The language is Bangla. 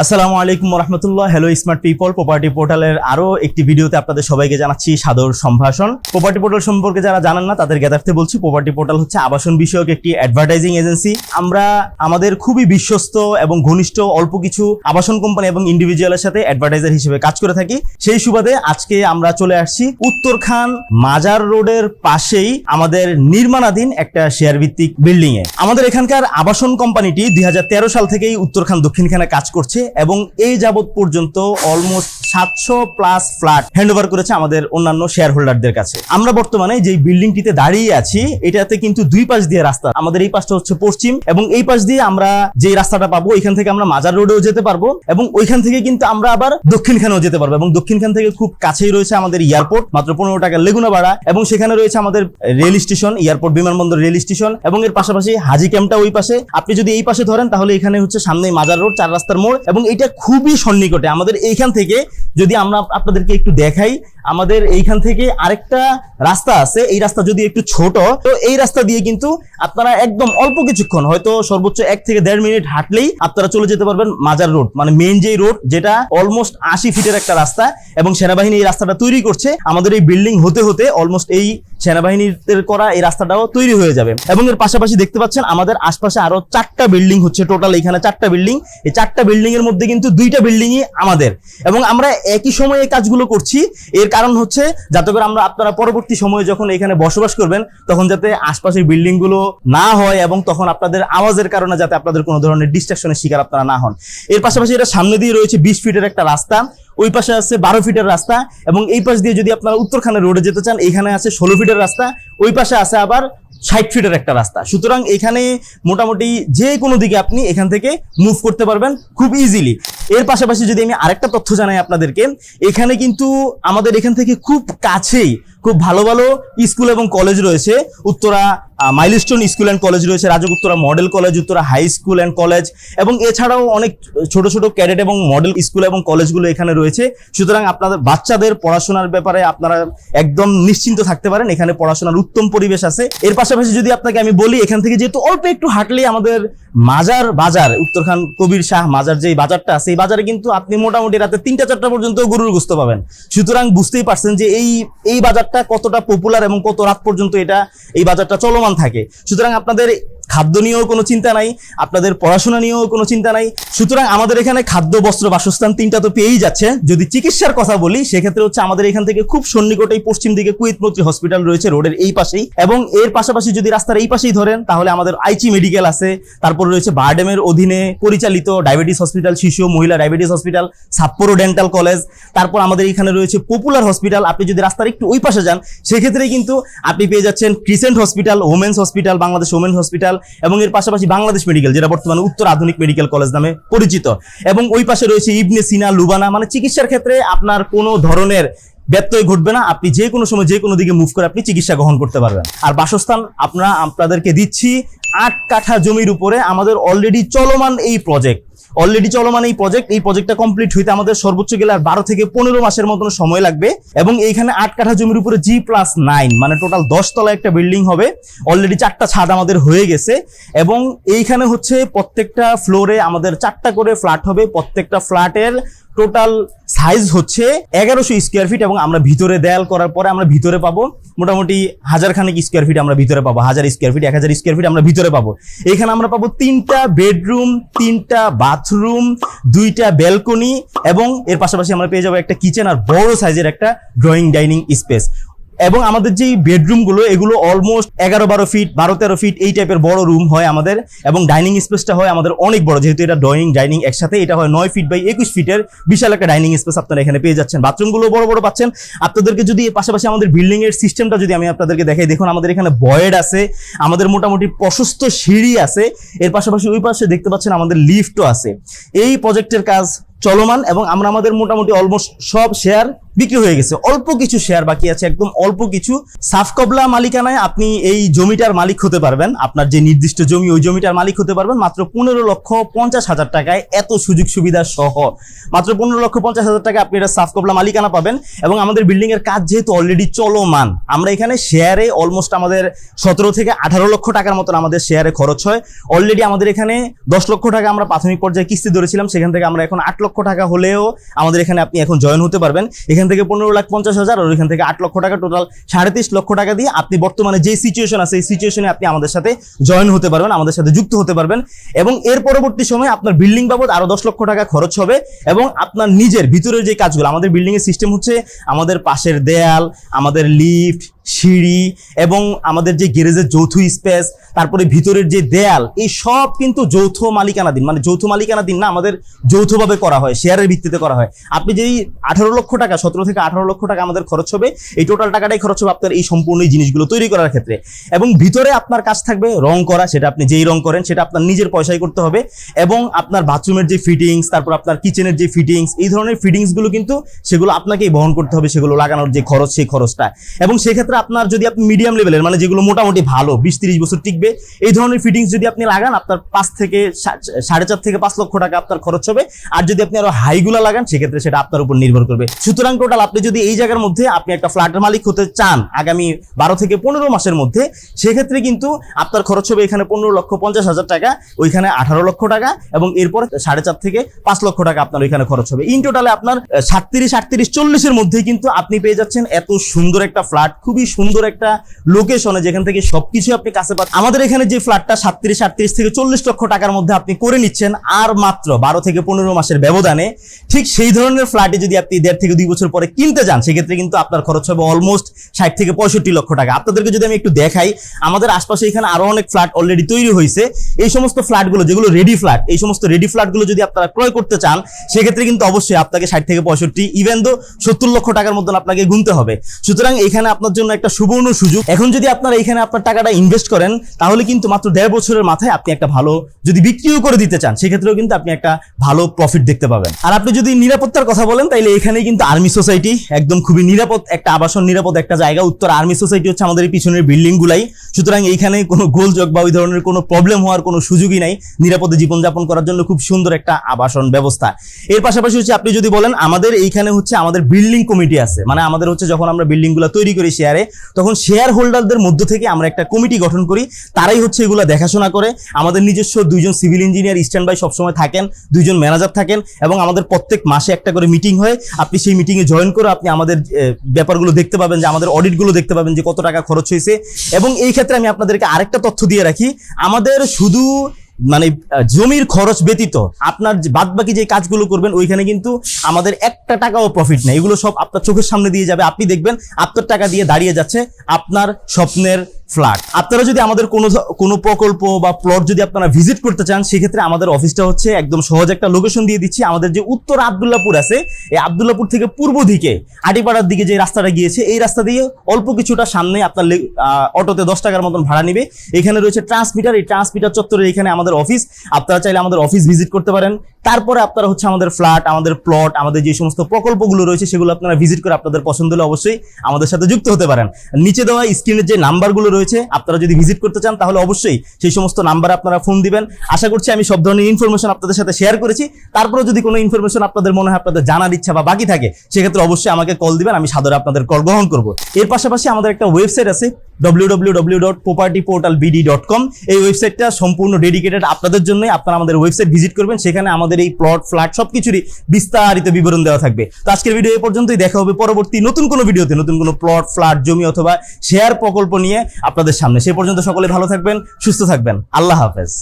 আসসালামু আলাইকুম রহমতুল্লাহ। হ্যালো স্মার্ট পিপল, প্রপার্টি পোর্টালের আরো একটি ভিডিওতে আপনাদের সবাইকে জানাচ্ছি সাদর সম্ভাষণ। প্রপার্টি পোর্টাল সম্পর্কে যারা জানেন না তাদের জ্ঞাতার্থে বলছি, প্রপার্টি পোর্টাল হচ্ছে আবাসন বিষয়ক একটি অ্যাডভার্টাইজিং এজেন্সি। আমরা আমাদের খুবই বিশ্বস্ত এবং ঘনিষ্ঠ অল্প কিছু আবাসন কোম্পানি এবং ইন্ডিভিজুয়ালের সাথে অ্যাডভার্টাইজার হিসেবে কাজ করে থাকি। সেই সুবাদে আজকে আমরা চলে আসছি উত্তরখান মাজার রোডের পাশেই আমাদের নির্মাণাধীন একটা শেয়ার ভিত্তিক বিল্ডিং এ। আমাদের এখানকার আবাসন কোম্পানিটি 2013 সাল থেকেই উত্তরখান দক্ষিণখানে কাজ করছে এবং এই যাবৎ পর্যন্ত অলমোস্ট 700+ ফ্ল্যাট হ্যান্ডওভার করেছে আমাদের অন্যান্য শেয়ার হোল্ডারদের কাছে। আমরা বর্তমানে যে বিল্ডিংটিতে দাঁড়িয়ে আছি এটাতে কিন্তু দুই পাশ দিয়ে রাস্তা। আমাদের এই পাশটা হচ্ছে পশ্চিম এবং এই পাশ দিয়ে আমরা যে রাস্তাটা পাবো এখান থেকে আমরা মাজার রোডেও যেতে পারবো এবং ওইখান থেকে কিন্তু আমরা আবার দক্ষিণখানেও যেতে পারবো এবং দক্ষিণখান থেকে খুব কাছেই রয়েছে আমাদের এয়ারপোর্ট, মাত্র 15 টাকা লেগুনা ভাড়া, এবং সেখানে রয়েছে আমাদের রেল স্টেশন, এয়ারপোর্ট বিমানবন্দর রেল স্টেশন, এবং এর পাশাপাশি হাজি ক্যাম্পটা ওই পাশে। আপনি যদি এই পাশে ধরেন তাহলে এখানে হচ্ছে সামনেই মাজার রোড, 4 রাস্তার মোড়, এবং এটা খুবই সন্নিকটে। আমাদের এইখান থেকে যদি আমরা আপনাদেরকে একটু দেখাই, আমাদের এইখান থেকে আরেকটা রাস্তা আছে, এই রাস্তা যদি একটু ছোট, তো এই রাস্তা দিয়ে কিন্তু আপনারা একদম অল্প কিছুক্ষণ, হয়তো সর্বোচ্চ 1 থেকে 1.5 মিনিট হাঁটলেই আপনারা চলে যেতে পারবেন মাজার রোড, মানে মেইন যে রোড, যেটা অলমোস্ট 80 ফিটের একটা রাস্তা এবং সেনাবাহিনী এই রাস্তাটা তৈরি করছে। আমাদের এই বিল্ডিং হতে হতে অলমোস্ট এই সেনাবাহিনীর করা এই রাস্তাটাও তৈরি হয়ে যাবে। এবং এর পাশাপাশি দেখতে পাচ্ছেন আমাদের আশপাশে আরো 4টা বিল্ডিং হচ্ছে, টোটাল এখানে 4টা বিল্ডিং। এই 4টা বিল্ডিং এর মধ্যে কিন্তু 2টা বিল্ডিংই আমাদের, এবং আমরা একই সময়ে এই কাজগুলো করছি। এর কারণ হচ্ছে যাতে করে আপনারা পরবর্তী সময়ে যখন এখানে বসবাস করবেন তখন যাতে আশপাশের বিল্ডিং গুলো না হয় এবং তখন আপনাদের আওয়াজের কারণে যাতে আপনাদের কোনো ধরনের ডিস্ট্রাকশনের শিকার আপনারা না হন। এর পাশাপাশি এটা সামনে দিয়ে রয়েছে 20 ফিটের একটা রাস্তা, ওই পাশে আছে 12 ফিটের রাস্তা, এবং এই পাশ দিয়ে যদি আপনারা উত্তরখানের রোডে যেতে চান এখানে আছে 16 ফিটের রাস্তা, ওই পাশে আছে আবার 60 ফিটের একটা রাস্তা। সুতরাং এখানে মোটামুটি যে কোনো দিকে আপনি এখান থেকে মুভ করতে পারবেন খুব ইজিলি। এর পাশাপাশি যদি আমি আরেকটা তথ্য জানাই আপনাদেরকে, এখানে কিন্তু আমাদের এখান থেকে খুব কাছেই খুব ভালো ভালো স্কুল এবং কলেজ রয়েছে। Uttara milestone school and college রয়েছে, Rajuk Uttara model college, Uttara high school and college, এবং এছাড়াও অনেক ছোট ছোট ক্যাডেট এবং মডেল স্কুল এবং কলেজগুলো এখানে রয়েছে। সুতরাং আপনাদের বাচ্চাদের পড়াশোনার ব্যাপারে আপনারা একদম নিশ্চিন্ত থাকতে পারেন, এখানে পড়াশোনার উত্তম পরিবেশ আছে। এর পাশাপাশি যদি আপনাকে আমি বলি, এখান থেকে যেহেতু অল্প একটু হাঁটলেই আমাদের মাজার বাজার, উত্তরখান কবির শাহ মাজার যে বাজারটা আছে, এই বাজারে কিন্তু আপনি মোটামুটি রাতে 3টা-4টা পর্যন্ত গরুর গোশত পাবেন। সুতরাং বুঝতেই পারছেন যে এই বাজারটা কতটা পপুলার এবং কত রাত পর্যন্ত এই বাজারটা চলমান থাকে। সুতরাং আপনাদের খাদ্য নিয়েও কোনো চিন্তা নাই, আপনাদের পড়াশোনা নিয়েও কোনো চিন্তা নাই। সুতরাং আমাদের এখানে খাদ্য, বস্ত্র, বাসস্থান 3টা তো পেয়েই যাচ্ছে। যদি চিকিৎসার কথা বলি সেক্ষেত্রে হচ্ছে আমাদের এখান থেকে খুব সন্নিকটেই পশ্চিম দিকে কুয়েত মৈত্রী হসপিটাল রয়েছে রোডের এই পাশেই, এবং এর পাশাপাশি যদি রাস্তার এই পাশেই ধরেন তাহলে আমাদের আইচি মেডিকেল আছে, তারপর রয়েছে বারডেমের অধীনে পরিচালিত ডায়াবেটিস হসপিটাল, শিশু ও মহিলা diabetes hospital, Sapporo dental college, তারপর আমাদের এখানে রয়েছে পপুলার হসপিটাল। আপনি যদি রাস্তার একটু ওই পাশে যান সেক্ষেত্রে কিন্তু আপনি পেয়ে যাচ্ছেন crescent hospital, women's hospital, Bangladesh women's hospital, এবং এর পাশাপাশি বাংলাদেশ মেডিকেল, যেটা বর্তমানে উত্তর আধুনিক মেডিকেল কলেজ নামে পরিচিত, এবং ওই পাশে রয়েছে ইবনে সিনা, লুবানা। মানে চিকিৎসার ক্ষেত্রে আপনার কোনো ধরনের ব্যত্যয় ঘটবে না, আপনি যে কোনো সময় যে কোনো দিকে মুভ করে আপনি চিকিৎসা গ্রহণ করতে পারবেন। আর বাসস্থান আপনাদেরকে দিচ্ছি 8 কাঠা জমির উপরে। আমাদের অলরেডি চলমান এই প্রজেক্টটা কমপ্লিট হইতে আমাদের সর্বোচ্চ গেলে আর 12 থেকে 15 মাসের মতন সময় লাগবে, এবং এইখানে 8 কাঠা জমির উপরে G+9 মানে টোটাল 10 তলা একটা বিল্ডিং হবে। অলরেডি 4টা ছাদ আমাদের হয়ে গেছে, এবং এইখানে হচ্ছে প্রত্যেকটা ফ্লোরে আমাদের 4টা করে ফ্ল্যাট হবে। প্রত্যেকটা ফ্ল্যাটের টোটাল সাইজ হচ্ছে 1100 স্কোয়ার ফিট, এবং আমরা ভিতরে দেয়াল করার পরে আমরা ভিতরে পাবো মোটামুটি 1000 খানিক স্কোয়ার ফিট আমরা ভিতরে পাবো, 1000 স্কোয়ার ফিট 1000 স্কোয়ার ফিট আমরা ভিতরে পাবো। এখানে আমরা পাবো 3টা বেডরুম, 3টা বাথরুম, 2টা ব্যালকনি, এবং এর পাশাপাশি আমরা পেয়ে যাবো একটা কিচেন আর বড় সাইজের একটা ড্রয়িং ডাইনিং স্পেস। এবং আমাদের যে বেডরুমগুলো এগুলো অলমোস্ট 11-12 ফিট 12-13 ফিট এই টাইপের বড় রুম হয় আমাদের, এবং ডাইনিং স্পেসটা হয় আমাদের অনেক বড়, যেহেতু এটা ড্রয়িং ডাইনিং একসাথে, এটা হয় 9 ফিট বাই 21 ফিটের বিশাল একটা ডাইনিং স্পেস আপনারা এখানে পেয়ে যাচ্ছেন। বাথরুমগুলো বড় বড় পাচ্ছেন। আপনাদেরকে যদি এর পাশাপাশি আমাদের বিল্ডিং এর সিস্টেমটা যদি আমি আপনাদেরকে দেখাই, দেখুন আমাদের এখানে বয়েড আছে, আমাদের মোটামুটি প্রশস্ত সিঁড়ি আছে, এর পাশাপাশি ওই পাশে দেখতে পাচ্ছেন আমাদের লিফটও আছে। এই প্রজেক্টের কাজ চলমান, এবং আমরা আমাদের মোটামুটি অলমোস্ট সব শেয়ার বিক্রি হয়ে গেছে, অল্প কিছু শেয়ার বাকি আছে, একদম অল্প কিছু। সাফ কবলা মালিকানায় আপনি এই জমিটার মালিক হতে পারবেন, আপনার যে নির্দিষ্ট জমি ওই জমিটার মালিক হতে পারবেন মাত্র 15,50,000 টাকায়, এত সুযোগ সুবিধা সহ মাত্র 15,50,000 টাকায় আপনি এটা সাফ কবলা মালিকানা পাবেন। এবং আমাদের বিল্ডিং এর কাজ যেহেতু অলরেডি চলমান, আমরা এখানে শেয়ারে অলমোস্ট আমাদের 17 থেকে 18 লক্ষ টাকার মতন আমাদের শেয়ারে খরচ হয়। অলরেডি আমাদের এখানে 10 লক্ষ টাকা আমরা প্রাথমিক পর্যায়ে কিস্তি ধরেছিলাম, সেখান থেকে আমরা এখন 8 লক্ষ টাকা হলেও আমাদের এখানে আপনি এখন জয়েন হতে পারবেন। এখান থেকে 15,50,000 আর এখান থেকে 8 লক্ষ টাকা, টোটাল 33 লক্ষ টাকা দিয়ে আপনি বর্তমানে যে সিচুয়েশন আছে এই সিচুয়েশনে আপনি আমাদের সাথে জয়েন হতে পারবেন, আমাদের সাথে যুক্ত হতে পারবেন। এবং এর পরবর্তী সময় আপনার বিল্ডিং বাবদ আরো 10 লক্ষ টাকা খরচ হবে। এবং আপনার নিজের ভিতরের যে কাজগুলো, আমাদের বিল্ডিং এর সিস্টেম হচ্ছে আমাদের পাশের দেয়াল, আমাদের লিফট, সিঁড়ি এবং আমাদের যে গ্যারেজের যৌথ স্পেস, তারপরে ভিতরের যে দেয়াল, এই সব কিন্তু যৌথ মালিকানাধীন, মানে যৌথ মালিকানাধীন না, আমাদের যৌথভাবে করা হয়, শেয়ারের ভিত্তিতে করা হয়। আপনি যেই 18 লক্ষ টাকা, 17 থেকে 18 লক্ষ টাকা আমাদের খরচ হবে, এই টোটাল টাকাটাই খরচ হবে আপনার এই সম্পূর্ণ এই জিনিসগুলো তৈরি করার ক্ষেত্রে। এবং ভিতরে আপনার কাজ থাকবে রং করা, সেটা আপনি যেই রং করেন সেটা আপনার নিজের পয়সায় করতে হবে। এবং আপনার বাথরুমের যে ফিটিংস, তারপর আপনার কিচেনের যে ফিটিংস, এই ধরনের ফিটিংসগুলো কিন্তু সেগুলো আপনাকেই বহন করতে হবে, সেগুলো লাগানোর যে খরচ সেই খরচটা। এবং সেক্ষেত্রে আপনার যদি আপনি মিডিয়াম লেভেলের, মানে যেগুলো মোটামুটি ভালো 20-30 বছর টিকবে, এই ধরনের ফিটিংস যদি আপনি লাগান, আপনার 5 থেকে 4.5 থেকে 5 লক্ষ টাকা আপনার খরচ হবে। আর যদি আপনি আরো হাইগুলা লাগান সেক্ষেত্রে সেটা আপনার উপর নির্ভর করবে। সুতরাং টোটাল আপনি যদি এই জায়গার মধ্যে আপনি একটা ফ্ল্যাটের মালিক হতে চান আগামী 12 থেকে 15 মাসের মধ্যে, সেক্ষেত্রে কিন্তু আপনার খরচ হবে এখানে 15,50,000 টাকা, ওইখানে 18 লক্ষ টাকা, এবং এরপরে 4.5 থেকে 5 লক্ষ টাকা আপনার ওইখানে খরচ হবে। ইন টোটালে আপনার 37-38-40 এর মধ্যে কিন্তু আপনি পেয়ে যাচ্ছেন এত সুন্দর একটা ফ্ল্যাট, খুবই সুন্দর একটা লোকেশনে, যেখান থেকে সবকিছু আপনি কাছে পাচ্ছেন। আমাদের এখানে যে ফ্ল্যাটটা 37-38 থেকে 40 লক্ষ টাকার মধ্যে আপনি করে নিচ্ছেন আর মাত্র 12 থেকে 15 মাসের ব্যবধানে, ঠিক সেই ধরনের ফ্ল্যাটে যদি আপনি 1.5 থেকে 2 বছর পরে কিনতে যান, সেক্ষেত্রে কিন্তু আপনার খরচ হবে অলমোস্ট 60 থেকে 65 লক্ষ টাকা। আপনাদেরকে যদি আমি একটু দেখাই, আমাদের আশপাশে এখানে আরো অনেক ফ্ল্যাট অলরেডি তৈরি হয়েছে। এই সমস্ত ফ্ল্যাটগুলো যেগুলো রেডি ফ্ল্যাট, এই সমস্ত রেডি ফ্ল্যাটগুলো যদি আপনারা ক্রয় করতে চান, সেক্ষেত্রে কিন্তু অবশ্যই আপনাকে 60 থেকে 65, ইভেন দো 70 লক্ষ টাকার মধ্যে আপনাকে গুনতে হবে। সুতরাং এখানে আপনার জন্য একটা সুবর্ণ সুযোগ। এখন যদি আপনারা এখানে আপনার টাকাটা ইনভেস্ট করেন, তাহলে কিন্তু মাত্র 1.5 বছরের মাথায় আপনি একটা ভালো, যদি বিক্রিও করে দিতে চান সেক্ষেত্রেও কিন্তু আপনি একটা ভালো প্রফিট দেখতে পাবেন। আর আপনি যদি নিরাপত্তার কথা বলেন, তাইলে এখানে কিন্তু আর্মি সোসাইটি, একদম খুবই নিরাপদ একটা আবাসন, নিরাপদ একটা জায়গা। উত্তর আর্মি সোসাইটি হচ্ছে আমাদের এই পিছনের বিল্ডিং গুলাই। সুতরাং এইখানে কোনো গোলযোগ বা ওই ধরনের কোনো প্রবলেম হওয়ার কোনো সুযোগই নাই। নিরাপদে জীবনযাপন করার জন্য খুব সুন্দর একটা আবাসন ব্যবস্থা। এর পাশাপাশি হচ্ছে আপনি যদি বলেন, আমাদের এইখানে হচ্ছে আমাদের বিল্ডিং কমিটি আছে, মানে আমাদের হচ্ছে যখন আমরা বিল্ডিং গুলা তৈরি করি শেয়ারে, তখন শেয়ার হোল্ডারদের মধ্য থেকে আমরা একটা কমিটি গঠন করি, তারাই হচ্ছে এগুলো দেখাশোনা করে। আমাদের নিজস্ব 2 জন সিভিল ইঞ্জিনিয়ার স্ট্যান্ড বাই সবসময় থাকেন, 2 জন ম্যানেজার থাকেন, এবং আমাদের প্রত্যেক মাসে একটা করে মিটিং হয়। আপনি সেই মিটিংয়ে জয়েন করে আপনি আমাদের ব্যাপারগুলো দেখতে পাবেন, যে আমাদের অডিটগুলো দেখতে পাবেন, যে কত টাকা খরচ হয়েছে। এবং এই ক্ষেত্রে আমি আপনাদেরকে আরেকটা তথ্য দিয়ে রাখি, আমাদের শুধু মানে জমির খরচ ব্যতীত আপনার বাদ বাকি যে কাজগুলো করবেন, ওইখানে কিন্তু আমাদের 1 টাকাও প্রফিট নেই। এগুলো সব আপনার চোখের সামনে দিয়ে যাবে, আপনি দেখবেন আপনার টাকা দিয়ে দাঁড়িয়ে যাচ্ছে আপনার স্বপ্নের ফ্ল্যাট। আপনারা যদি আমাদের কোনো প্রকল্প বা প্লট যদি আপনারা ভিজিট করতে চান, সেক্ষেত্রে আমাদের অফিসটা হচ্ছে একদম সহজ একটা লোকেশন দিয়ে দিচ্ছি। আমাদের যে উত্তর আব্দুল্লাহপুর আছে, এই আব্দুল্লাহপুর থেকে পূর্ব দিকে আটিপাড়ার দিকে যে রাস্তাটা গিয়েছে, এই রাস্তা দিয়ে অল্প কিছুটা সামনে আপনার অটোতে 10 টাকার মতন ভাড়া নিবে। এখানে রয়েছে ট্রান্সমিটার, এই ট্রান্সমিটার চত্বরে এখানে আমাদের অফিস। আপনারা চাইলে আমাদের অফিস ভিজিট করতে পারেন। তারপরে আপনারা হচ্ছে আমাদের ফ্ল্যাট, আমাদের প্লট, আমাদের যে সমস্ত প্রকল্পগুলো রয়েছে সেগুলো আপনারা ভিজিট করে আপনাদের পছন্দ হলে অবশ্যই আমাদের সাথে যুক্ত হতে পারেন। নিচে দেওয়া স্ক্রিনের যে নাম্বারগুলো রয়েছে, আপনারা যদি ভিজিট করতে চান তাহলে অবশ্যই সেই সমস্ত নাম্বারে আপনারা ফোন দিবেন। আশা করছি আমি সব ধরনের ইনফরমেশন আপনাদের সাথে শেয়ার করেছি। তারপরে যদি কোনো ইনফরমেশন আপনাদের মনে হয় আপনাদের জানার ইচ্ছা বা বাকি থাকে, সেক্ষেত্রে অবশ্যই আমাকে কল দিবেন, আমি সাদরে আপনাদের কল গ্রহণ করব। এর পাশাপাশি আমাদের একটা ওয়েবসাইট আছে www.propertyportalbd.com। এই ওয়েবসাইটটা সম্পূর্ণ ডেডিকেটেড আপনাদের জন্য। আপনারা আমাদের ওয়েবসাইট ভিজিট করবেন, সেখানে আমাদের এই প্লট, ফ্ল্যাট সবকিছুরই বিস্তারিত বিবরণ দেওয়া থাকবে। তো আজকের ভিডিও এই পর্যন্তই। দেখা হবে পরবর্তী নতুন কোনো ভিডিওতে, নতুন কোনো প্লট, ফ্ল্যাট, জমি অথবা শেয়ার প্রকল্প নিয়ে আপনাদের সামনে। সে পর্যন্ত সকলে ভালো থাকবেন, সুস্থ থাকবেন। আল্লাহ হাফেজ।